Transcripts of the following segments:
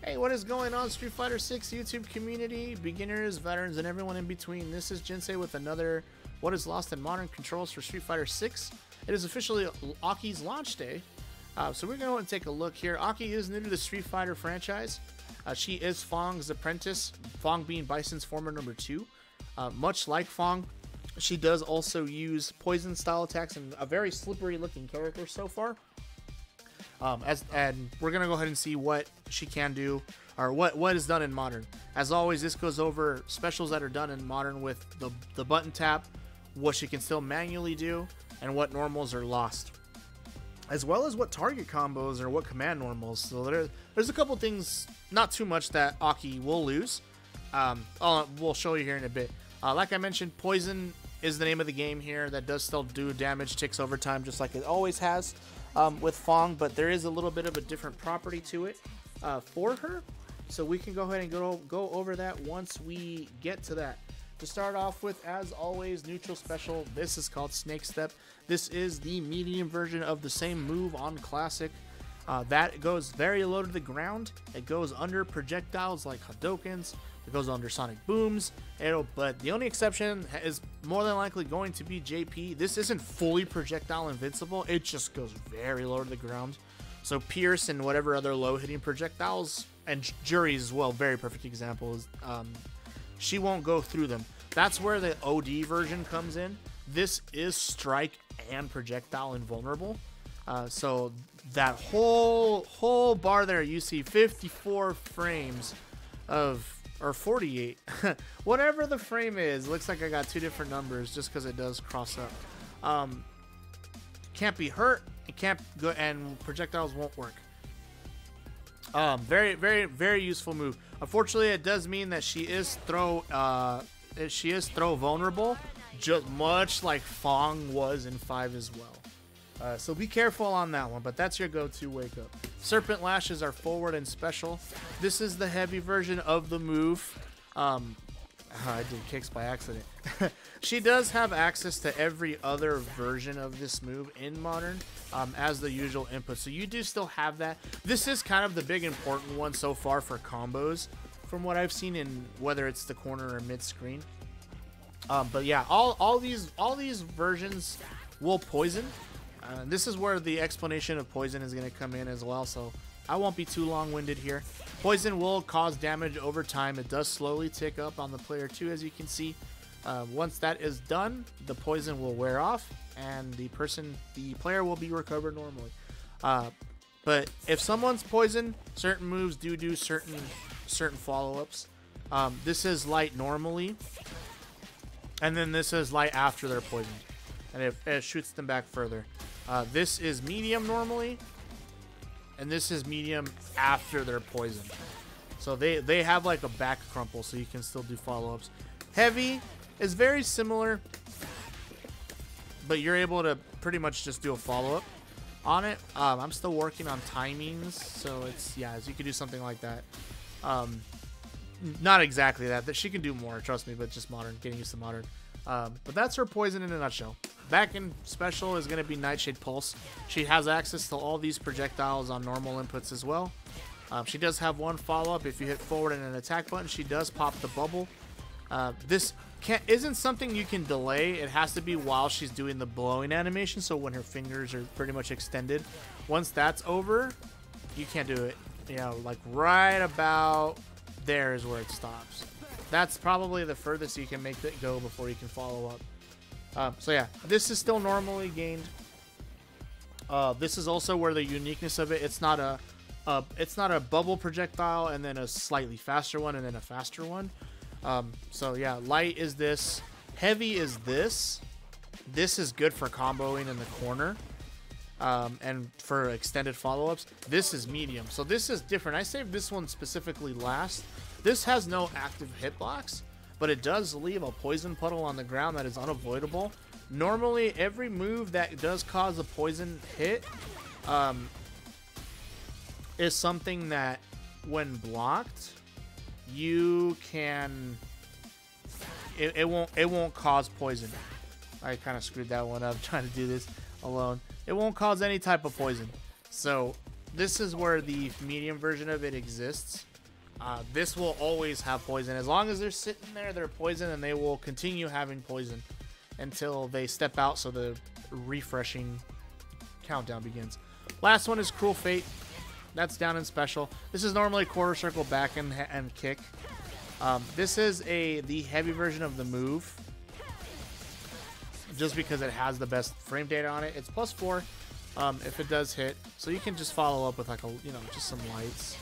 Hey, what is going on, Street Fighter 6 YouTube community, beginners, veterans, and everyone in between? This is Jinsei with another What is Lost in Modern controls for Street Fighter 6. It is officially A.K.I.'s launch day, so we're going to go and take a look here. A.K.I. is new to the Street Fighter franchise. She is F.A.N.G's apprentice, F.A.N.G being Bison's former number 2. Much like F.A.N.G, she does also use poison style attacks and a very slippery looking character so far. And we're gonna go ahead and see what she can do, or what is done in Modern. As always, this goes over specials that are done in Modern with the button tap, what she can still manually do, and what normals are lost, as well as what target combos or what command normals. So there's a couple things, not too much, that A.K.I. will lose. We'll show you here in a bit. Like I mentioned, poison is the name of the game here. That does still do damage, ticks over time, just like it always has. With F.A.N.G, but there is a little bit of a different property to it for her, so we can go ahead and go over that once we get to that. To start off with, as always, neutral special. This is called Snake Step. This is the medium version of the same move on Classic. That goes very low to the ground. It goes under projectiles like Hadokens. It goes under sonic booms. But the only exception is more than likely going to be JP. This isn't fully projectile invincible. It just goes very low to the ground. So Pierce and whatever other low hitting projectiles, and Jury as well, very perfect example, is she won't go through them. That's where the OD version comes in. This is strike and projectile invulnerable. So that whole bar there, you see 54 frames of, or 48, whatever the frame is. Looks like I got two different numbers just because it does cross up. Can't be hurt, it can't go, and projectiles won't work. Very useful move. Unfortunately, it does mean that she is throw vulnerable, just much like F.A.N.G was in 5 as well. So be careful on that one, but that's your go-to wake up. Serpent Lashes are forward and special. This is the heavy version of the move. I did kicks by accident. She does have access to every other version of this move in Modern as the usual input, so you do still have that. This is kind of the big important one so far for combos, from what I've seen, in whether it's the corner or mid-screen. But yeah, all these versions will poison. This is where the explanation of poison is going to come in as well, so I won't be too long-winded here. Poison will cause damage over time. It does slowly tick up on the player too, as you can see. Once that is done, the poison will wear off, and the player will be recovered normally. But if someone's poisoned, certain moves do certain follow-ups. This is light normally, and then this is light after they're poisoned, and it shoots them back further. This is medium normally, and this is medium after they're poisoned. So they have like a back crumple, so you can still do follow-ups. Heavy is very similar, but you're able to pretty much just do a follow-up on it. I'm still working on timings, so it's, yeah, so you could do something like that. Not exactly that she can do more, trust me, but just Modern, getting used to Modern. But that's her poison in a nutshell. Back in special is going to be Nightshade Pulse. She has access to all these projectiles on normal inputs as well. She does have one follow-up. If you hit forward and an attack button, she does pop the bubble. This isn't something you can delay. It has to be while she's doing the blowing animation, so when her fingers are pretty much extended. Once that's over, you can't do it. You know, like right about there is where it stops. That's probably the furthest you can make it go before you can follow up. So yeah, this is still normally gained. This is also where the uniqueness of it. It's not a bubble projectile and then a slightly faster one and then a faster one. So yeah, light is this, heavy is this. This is good for comboing in the corner, and for extended follow-ups. This is medium, so this is different. I saved this one specifically last. This has no active hitbox, but it does leave a poison puddle on the ground that is unavoidable. Normally, every move that does cause a poison hit is something that, when blocked, you can... It won't cause poison. I kind of screwed that one up trying to do this alone. It won't cause any type of poison. So this is where the medium version of it exists. This will always have poison. As long as they're sitting there, they're poison, and they will continue having poison until they step out, so the refreshing countdown begins. Last one is Cruel Fate. That's down in special. This is normally quarter circle back and kick. This is the heavy version of the move, just because it has the best frame data on it. It's +4 if it does hit, so you can just follow up with like just some lights,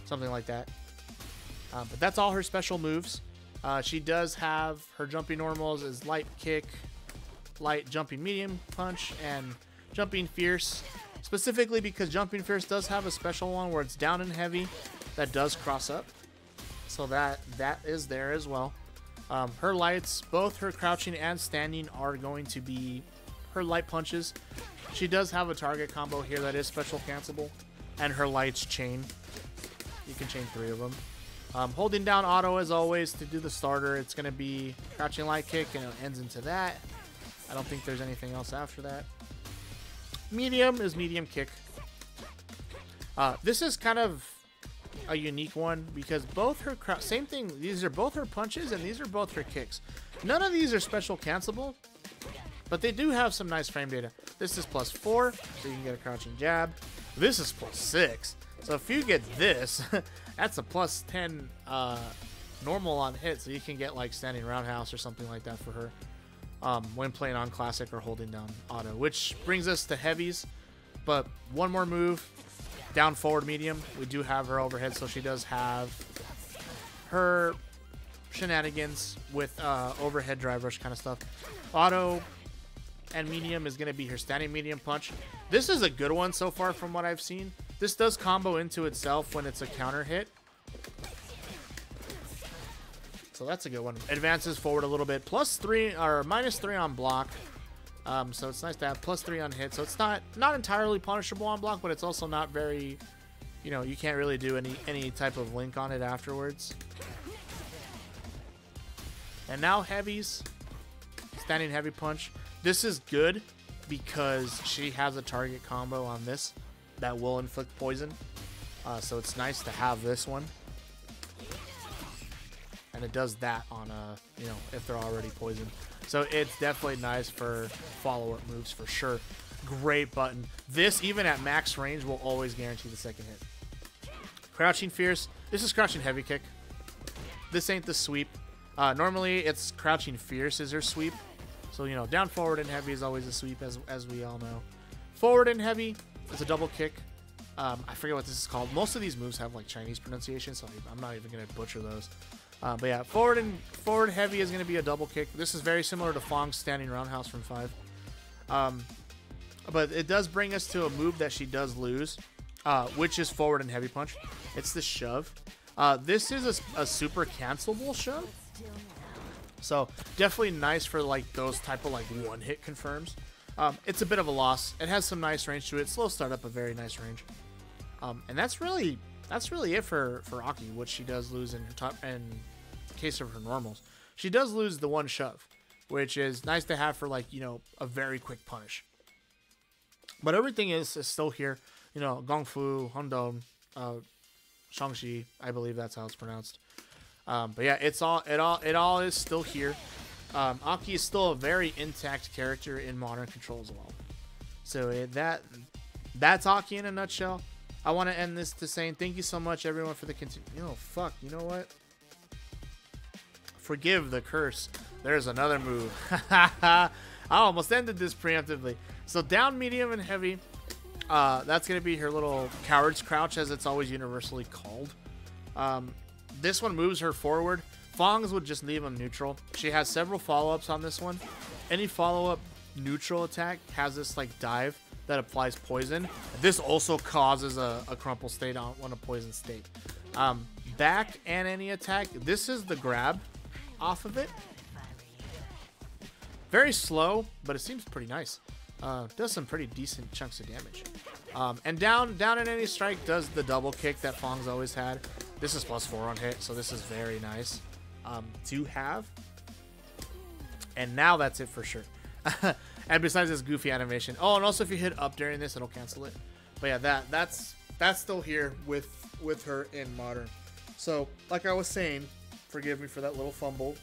something like that. But that's all her special moves. She does have her jumping normals is light kick, light jumping medium punch, and jumping fierce. Specifically because jumping fierce does have a special one where it's down and heavy that does cross up. So that is there as well. Her lights, both her crouching and standing, are going to be her light punches. She does have a target combo here that is special cancelable. And her lights chain. You can chain 3 of them. Holding down auto as always to do the starter. It's going to be crouching light kick and it ends into that. I don't think there's anything else after that. Medium is medium kick. This is kind of a unique one because both her same thing. These are both her punches and these are both her kicks. None of these are special cancelable, but they do have some nice frame data. This is +4, so you can get a crouching jab. This is +6, so if you get this, that's a +10 normal on hit, so you can get like standing roundhouse or something like that for her. When playing on classic or holding down auto, which brings us to heavies. But one more move, down forward medium. We do have her overhead, so she does have her shenanigans with overhead drive rush kind of stuff. Auto and medium is going to be her standing medium punch. This is a good one so far from what I've seen. This does combo into itself when it's a counter hit. So that's a good one. Advances forward a little bit. +3 or -3 on block. So it's nice to have +3 on hit. So it's not entirely punishable on block, but it's also not very, you can't really do any type of link on it afterwards. And now heavies. Standing heavy punch. This is good because she has a target combo on this that will inflict poison. So it's nice to have this one. And it does that on if they're already poisoned. So it's definitely nice for follow-up moves for sure. Great button. This, even at max range, will always guarantee the second hit. Crouching fierce. This is crouching heavy kick. This ain't the sweep. Normally it's crouching fierce is her sweep. So down forward and heavy is always a sweep, as we all know. Forward and heavy is a double kick. I forget what this is called. Most of these moves have like Chinese pronunciation, so I'm not even gonna butcher those. But yeah, forward heavy is going to be a double kick. This is very similar to F.A.N.G's standing roundhouse from 5. But it does bring us to a move that she does lose, which is forward and heavy punch. It's the shove. This is a super cancelable shove. So definitely nice for like those type of like one-hit confirms. It's a bit of a loss. It has some nice range to it. Slow startup, a very nice range. And that's really it for A.K.I, which she does lose in her top in case of her normals. She does lose the one shove, which is nice to have for like, a very quick punish. But everything is still here. Gong Fu, Hundong, Shang-Chi, I believe that's how it's pronounced. But yeah, it all is still here. A.K.I is still a very intact character in Modern Control as well. So that's A.K.I in a nutshell. I want to end this to saying thank you so much, everyone, for the fuck, you know what? Forgive the curse. There's another move. I almost ended this preemptively. So down, medium, and heavy. That's going to be her little coward's crouch, as it's always universally called. This one moves her forward. F.A.N.G's would just leave them neutral. She has several follow-ups on this one. Any follow-up neutral attack has this like dive that applies poison. This also causes a crumple state on a poison state. Back and any attack. This is the grab off of it. Very slow, but it seems pretty nice. Does some pretty decent chunks of damage. And down in any strike does the double kick that F.A.N.G's always had. This is +4 on hit, so this is very nice to have. And now that's it for sure. And besides this goofy animation. Oh, and also if you hit up during this, it'll cancel it. But But yeah, that's still here with her in modern. So like I was saying, forgive me for that little fumble.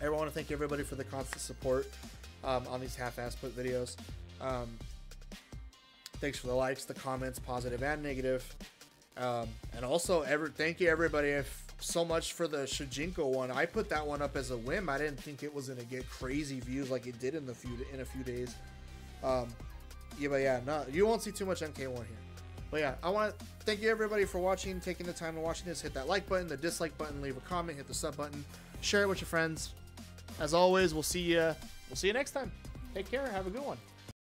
I want to thank everybody for the constant support on these half-ass put videos. Thanks for the likes, the comments, positive and negative. And also, thank you everybody so much for the Shujinko one. I put that one up as a whim. I didn't think it was gonna get crazy views like it did in a few days. Yeah, but yeah, no, you won't see too much MK1 here. But yeah, I want to thank you everybody for watching, taking the time and watching this. Hit that like button, the dislike button, leave a comment, hit the sub button, share it with your friends. As always, we'll see you next time. Take care. Have a good one.